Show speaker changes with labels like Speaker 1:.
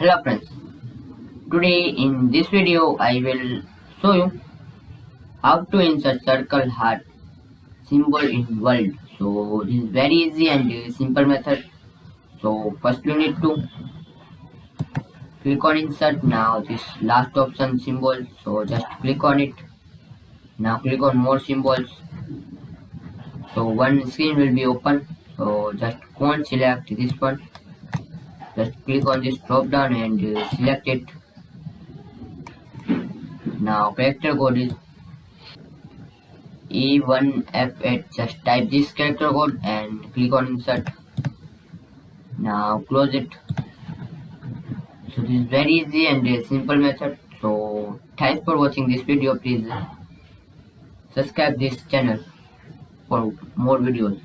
Speaker 1: Hello friends, today in this video I will show you how to insert circle heart symbol in world. So this is very easy and simple method. So first you need to click on insert. Now this last option symbol, so just click on it. Now click on more symbols. So one screen will be open. So just go and select this one. Just click on this drop down and select it. Now character code is E1F8. Just type this character code and click on insert. Now close it. So this is very easy and a simple method. So thanks for watching this video. Please subscribe this channel for more videos.